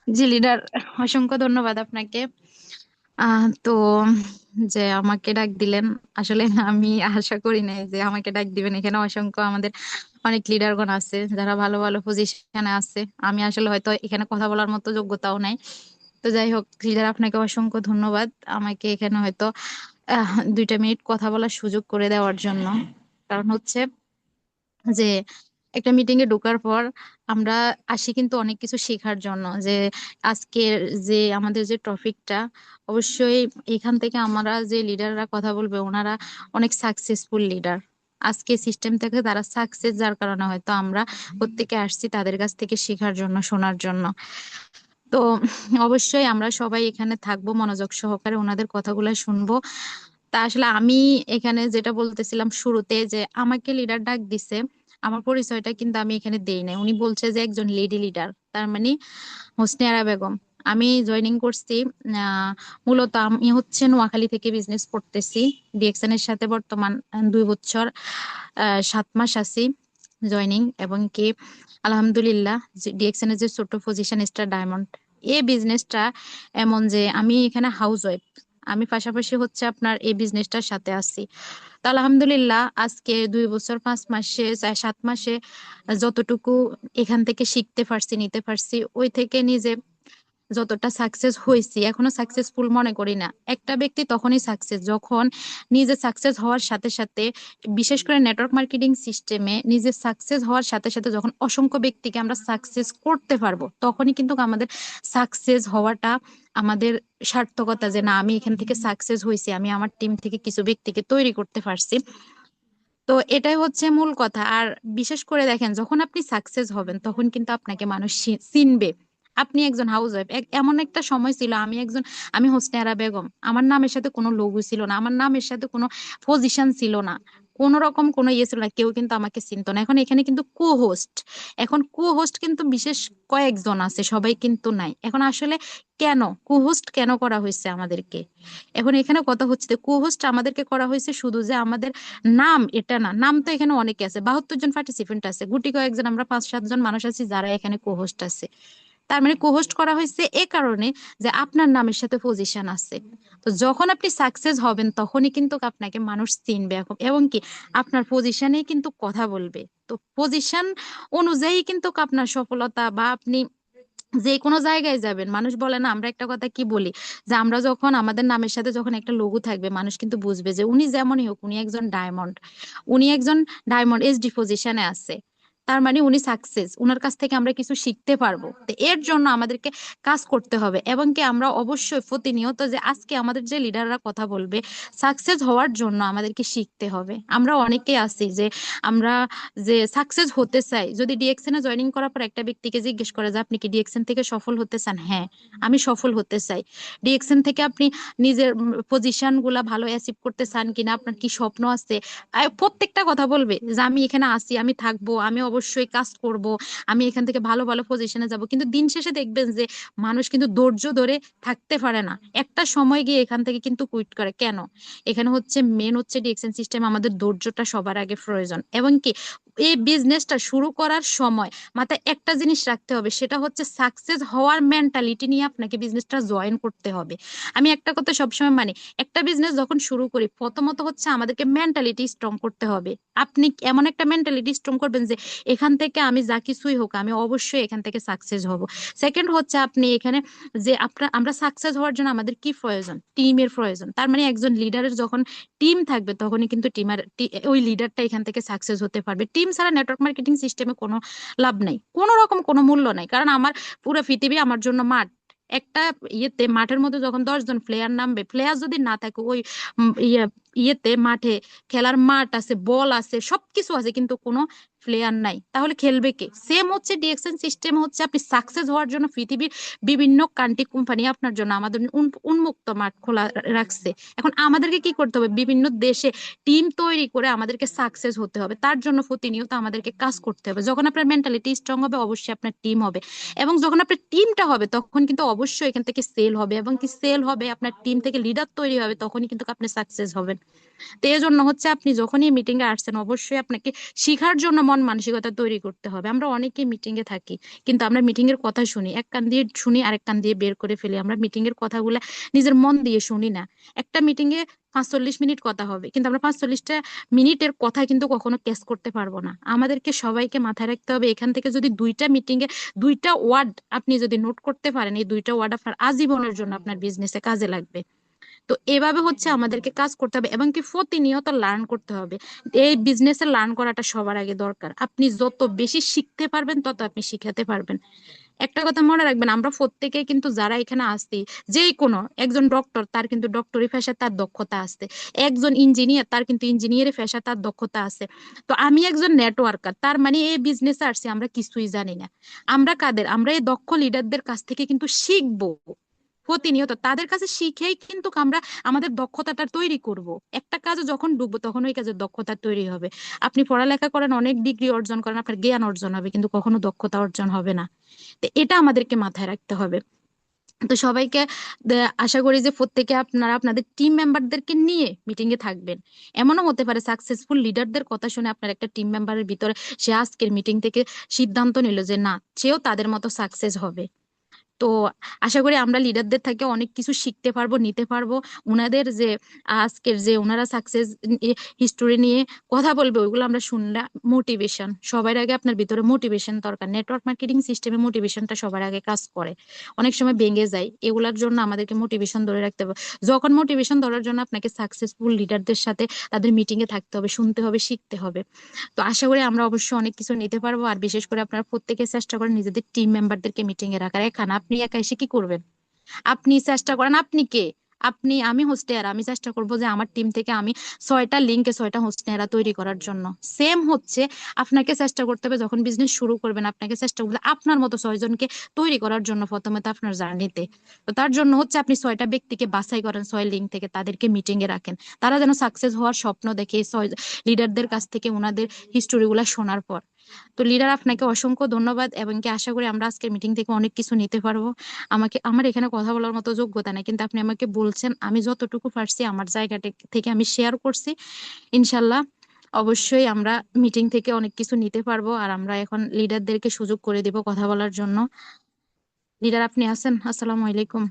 জি leader, অসংখ্য ধন্যবাদ আপনাকে। তো যে আমাকে ডাক দিলেন, আসলে আমি আশা করি নাই যে আমাকে ডাক দিবেন। এখানে অসংখ্য আমাদের অনেক লিডারগণ আছে যারা ভালো ভালো পজিশনে আছে। আমি আসলে হয়তো এখানে কথা বলার মতো যোগ্যতাও নাই। তো যাই হোক লিডার, আপনাকে অসংখ্য ধন্যবাদ আমাকে এখানে হয়তো 2টা মিনিট কথা বলার সুযোগ করে দেওয়ার জন্য। কারণ হচ্ছে যে একটা মিটিং এ ঢোকার পর আমরা আসি কিন্তু অনেক কিছু শেখার জন্য। যে আজকের যে আমাদের যে টপিকটা, অবশ্যই এখান থেকে আমরা যে লিডাররা কথা বলবে ওনারা অনেক সাকসেসফুল লিডার। আজকে সিস্টেম থেকে তারা সাকসেস, যার কারণে হয়তো আমরা প্রত্যেকে আসছি তাদের কাছ থেকে শেখার জন্য, শোনার জন্য। তো অবশ্যই আমরা সবাই এখানে থাকবো, মনোযোগ সহকারে ওনাদের কথাগুলো শুনবো। তা আসলে আমি এখানে যেটা বলতেছিলাম শুরুতে, যে আমাকে লিডার ডাক দিছে, আমার পরিচয়টা কিন্তু আমি এখানে দেই নাই। উনি বলছে যে একজন লেডি লিডার, তার মানে হোসনে আরা বেগম। আমি জয়েনিং করছি, মূলত আমি হচ্ছে নোয়াখালী থেকে বিজনেস করতেছি। ডিএক্সএন এর সাথে বর্তমান 2 বছর 7 মাস আছি জয়েনিং। এবং কি আলহামদুলিল্লাহ, ডিএক্সএন এর যে ছোট পজিশন স্টার ডায়মন্ড, এই বিজনেসটা এমন যে আমি এখানে হাউস ওয়াইফ, আমি পাশাপাশি হচ্ছে আপনার এই বিজনেসটার সাথে আছি। তো আলহামদুলিল্লাহ আজকে 2 বছর 5 মাসে 7 মাসে যতটুকু এখান থেকে শিখতে পারছি, নিতে পারছি, ওই থেকে নিজে যতটা সাকসেস হয়েছি, এখনো সাকসেসফুল মনে করি না। একটা ব্যক্তি তখনই সাকসেস যখন নিজে সাকসেস হওয়ার সাথে সাথে, বিশেষ করে নেটওয়ার্ক মার্কেটিং সিস্টেমে নিজে সাকসেস হওয়ার সাথে সাথে যখন অসংখ্য ব্যক্তিকে আমরা সাকসেস করতে পারবো, তখনই কিন্তু আমাদের সাকসেস হওয়াটা আমাদের সার্থকতা। যে না, আমি এখান থেকে সাকসেস হয়েছি, আমি আমার টিম থেকে কিছু ব্যক্তিকে তৈরি করতে পারছি। তো এটাই হচ্ছে মূল কথা। আর বিশেষ করে দেখেন, যখন আপনি সাকসেস হবেন তখন কিন্তু আপনাকে মানুষ চিনবে। আপনি একজন হাউস ওয়াইফ, এমন একটা সময় ছিল, আমি হোসনে আরা বেগম, আমার নামের সাথে কোনো লোগো ছিল না, আমার নামের সাথে কোনো পজিশন ছিল না, কোন রকম কোনো ইয়ে ছিল না, কেউ কিন্তু আমাকে চিনতো না। এখন এখানে কিন্তু কো হোস্ট, এখন কো হোস্ট কিন্তু বিশেষ কয়েকজন আছে, সবাই কিন্তু নাই। এখন আসলে কেন কো হোস্ট কেন করা হয়েছে আমাদেরকে? এখন এখানে কথা হচ্ছে যে কো হোস্ট আমাদেরকে করা হয়েছে শুধু যে আমাদের নাম, এটা না, নাম তো এখানে অনেকে আছে, 72 জন পার্টিসিপেন্ট আছে, গুটি কয়েকজন আমরা 5-7 জন মানুষ আছি যারা এখানে কোহোস্ট আছে। তার মানে কোহোস্ট করা হয়েছে এ কারণে যে আপনার নামের সাথে পজিশন আছে। তো যখন আপনি সাকসেস হবেন তখনই কিন্তু আপনাকে মানুষ চিনবে, এবং কি আপনার পজিশনেই কিন্তু কথা বলবে। তো পজিশন অনুযায়ী কিন্তু আপনার সফলতা, বা আপনি যে কোনো জায়গায় যাবেন, মানুষ বলে না, আমরা একটা কথা কি বলি, যে আমরা যখন আমাদের নামের সাথে যখন একটা লোগো থাকবে, মানুষ কিন্তু বুঝবে যে উনি যেমনই হোক উনি একজন ডায়মন্ড, উনি একজন ডায়মন্ড এসডি পজিশনে আছে। তার মানে উনি সাকসেস, উনার কাছ থেকে আমরা কিছু শিখতে পারবো। তো এর জন্য আমাদেরকে কাজ করতে হবে, এবং কি আমরা অবশ্যই প্রতিনিয়ত, যে আজকে আমাদের যে লিডাররা কথা বলবে, সাকসেস হওয়ার জন্য আমাদেরকে শিখতে হবে। আমরা অনেকেই আছি যে আমরা যে সাকসেস হতে চাই, যদি ডিএক্সএন এ জয়েনিং করার পর একটা ব্যক্তিকে জিজ্ঞেস করে যে আপনি কি ডিএক্সএন থেকে সফল হতে চান, হ্যাঁ আমি সফল হতে চাই। ডিএক্সএন থেকে আপনি নিজের পজিশন গুলা ভালো অ্যাচিভ করতে চান কিনা, আপনার কি স্বপ্ন আছে, প্রত্যেকটা কথা বলবে যে আমি এখানে আছি, আমি থাকবো, আমি অবশ্যই কাজ করব, আমি এখান থেকে ভালো ভালো পজিশনে যাব। কিন্তু দিন শেষে দেখবেন যে মানুষ কিন্তু ধৈর্য ধরে থাকতে পারে না, একটা সময় গিয়ে এখান থেকে কিন্তু কুইট করে। কেন? এখানে হচ্ছে মেন হচ্ছে ডিএক্সএন সিস্টেম, আমাদের ধৈর্যটা সবার আগে প্রয়োজন। এবং কি এই বিজনেসটা শুরু করার সময় মাথায় একটা জিনিস রাখতে হবে, সেটা হচ্ছে সাকসেস হওয়ার মেন্টালিটি নিয়ে আপনাকে বিজনেসটা জয়েন করতে হবে। আমি একটা কথা সবসময় মানি, একটা বিজনেস যখন শুরু করি প্রথমত হচ্ছে আমাদেরকে মেন্টালিটি স্ট্রং করতে হবে। আপনি এমন একটা মেন্টালিটি স্ট্রং করবেন যে এখান থেকে আমি যা কিছুই হোক আমি অবশ্যই এখান থেকে সাকসেস হব। সেকেন্ড হচ্ছে আপনি এখানে, যে আমরা সাকসেস হওয়ার জন্য আমাদের কি প্রয়োজন, টিমের প্রয়োজন। তার মানে একজন লিডারের যখন টিম থাকবে তখনই কিন্তু ওই লিডারটা এখান থেকে সাকসেস হতে পারবে। টিম ছাড়া নেটওয়ার্ক মার্কেটিং সিস্টেমে কোনো লাভ নাই, কোনো রকম কোনো মূল্য নাই। কারণ আমার পুরো পৃথিবী আমার জন্য মাঠ। একটা ইয়েতে মাঠের মধ্যে যখন 10 জন প্লেয়ার নামবে, প্লেয়ার যদি না থাকে ওই ইয়েতে মাঠে, খেলার মাঠ আছে, বল আছে, সবকিছু আছে, কিন্তু কোনো প্লেয়ার নাই, তাহলে খেলবে কে? সেম হচ্ছে ডিএক্সএন সিস্টেম হচ্ছে, আপনি সাকসেস হওয়ার জন্য পৃথিবীর বিভিন্ন কান্ট্রি কোম্পানি আপনার জন্য আমাদের উন্মুক্ত মাঠ খোলা রাখছে। এখন আমাদেরকে কি করতে হবে, বিভিন্ন দেশে টিম তৈরি করে আমাদেরকে সাকসেস হতে হবে। তার জন্য প্রতিনিয়ত আমাদেরকে কাজ করতে হবে। যখন আপনার মেন্টালিটি স্ট্রং হবে অবশ্যই আপনার টিম হবে, এবং যখন আপনার টিমটা হবে তখন কিন্তু অবশ্যই এখান থেকে সেল হবে, এবং কি সেল হবে, আপনার টিম থেকে লিডার তৈরি হবে, তখনই কিন্তু আপনি সাকসেস হবেন। তো এই জন্য হচ্ছে আপনি যখনই মিটিং এ আসছেন অবশ্যই আপনাকে শিখার জন্য মন মানসিকতা তৈরি করতে হবে। আমরা অনেকে মিটিং এ থাকি, কিন্তু আমরা মিটিং এর কথা শুনি, এক কান দিয়ে শুনি আরেক কান দিয়ে বের করে ফেলি। আমরা মিটিং এর কথাগুলা নিজের মন দিয়ে শুনি না। একটা মিটিং এ 45 মিনিট কথা হবে, কিন্তু আমরা 45টা মিনিটের কথা কিন্তু কখনো ক্যাচ করতে পারবো না। আমাদেরকে সবাইকে মাথায় রাখতে হবে, এখান থেকে যদি দুইটা মিটিং এ দুইটা ওয়ার্ড আপনি যদি নোট করতে পারেন, এই দুইটা ওয়ার্ড আপনার আজীবনের জন্য আপনার বিজনেসে কাজে লাগবে। তো এভাবে হচ্ছে আমাদেরকে কাজ করতে হবে এবং কি প্রতিনিয়ত লার্ন করতে হবে। এই বিজনেসে লার্ন করাটা সবার আগে দরকার। আপনি যত বেশি শিখতে পারবেন তত আপনি শিখাতে পারবেন। একটা কথা মনে রাখবেন, আমরা প্রত্যেকে কিন্তু যারা এখানে আসছি, যে কোনো একজন ডক্টর, তার কিন্তু ডক্টরি পেশায় তার দক্ষতা আছে। একজন ইঞ্জিনিয়ার, তার কিন্তু ইঞ্জিনিয়ারের পেশায় তার দক্ষতা আছে। তো আমি একজন নেটওয়ার্কার, তার মানে এই বিজনেসে আসছি আমরা কিছুই জানি না। আমরা কাদের, আমরা এই দক্ষ লিডারদের কাছ থেকে কিন্তু শিখবো প্রতিনিয়ত। তাদের কাছে শিখেই কিন্তু আমরা আমাদের দক্ষতাটা তৈরি করব। একটা কাজে যখন ডুববো তখন ওই কাজের দক্ষতা তৈরি হবে। আপনি পড়ালেখা করেন, অনেক ডিগ্রি অর্জন করেন, আপনার জ্ঞান অর্জন হবে, কিন্তু কখনো দক্ষতা অর্জন হবে না। তো এটা আমাদেরকে মাথায় রাখতে হবে। তো সবাইকে আশা করি যে প্রত্যেকে আপনারা আপনাদের টিম মেম্বারদেরকে নিয়ে মিটিং এ থাকবেন। এমনও হতে পারে সাকসেসফুল লিডারদের কথা শুনে আপনার একটা টিম মেম্বারের ভিতরে সে আজকের মিটিং থেকে সিদ্ধান্ত নিল যে না, সেও তাদের মতো সাকসেস হবে। তো আশা করি আমরা লিডারদের থেকে অনেক কিছু শিখতে পারবো, নিতে পারবো। ওনাদের যে আজকের যে ওনারা সাকসেস হিস্টোরি নিয়ে কথা বলবে, ওইগুলো আমরা শুনলে মোটিভেশন, সবার আগে আপনার ভিতরে মোটিভেশন দরকার। নেটওয়ার্ক মার্কেটিং সিস্টেমে মোটিভেশনটা সবার আগে কাজ করে, অনেক সময় ভেঙে যায়। এগুলার জন্য আমাদেরকে মোটিভেশন ধরে রাখতে হবে। যখন মোটিভেশন ধরার জন্য আপনাকে সাকসেসফুল লিডারদের সাথে তাদের মিটিং এ থাকতে হবে, শুনতে হবে, শিখতে হবে। তো আশা করি আমরা অবশ্যই অনেক কিছু নিতে পারবো। আর বিশেষ করে আপনারা প্রত্যেকে চেষ্টা করেন নিজেদের টিম মেম্বারদেরকে মিটিং এ রাখার। এখানে আপনি একা এসে কি করবেন? আপনি চেষ্টা করেন, আপনি কে? আপনি, আমি হোস্টের, আমি চেষ্টা করবো যে আমার টিম থেকে আমি 6টা লিঙ্কে 6টা হোস্টেরা তৈরি করার জন্য। সেম হচ্ছে আপনাকে চেষ্টা করতে হবে, যখন বিজনেস শুরু করবেন আপনাকে চেষ্টা করতে হবে আপনার মতো 6জনকে তৈরি করার জন্য প্রথমে তো আপনার জার্নিতে। তো তার জন্য হচ্ছে আপনি 6টা ব্যক্তিকে বাছাই করেন 6 লিঙ্ক থেকে, তাদেরকে মিটিং এ রাখেন। তারা যেন সাকসেস হওয়ার স্বপ্ন দেখে এই 6 লিডারদের কাছ থেকে ওনাদের হিস্টোরি গুলা শোনার পর। তো লিডার, আপনাকে অসংখ্য ধন্যবাদ এবং কি আশা করি আমরা আজকের মিটিং থেকে অনেক কিছু নিতে পারবো। আমার এখানে কথা বলার মতো যোগ্যতা নাই, কিন্তু আপনি আমাকে বলছেন, আমি যতটুকু পারছি আমার জায়গা থেকে আমি শেয়ার করছি। ইনশাল্লাহ অবশ্যই আমরা মিটিং থেকে অনেক কিছু নিতে পারবো। আর আমরা এখন লিডারদেরকে সুযোগ করে দিব কথা বলার জন্য। লিডার, আপনি আছেন? আসসালামু আলাইকুম।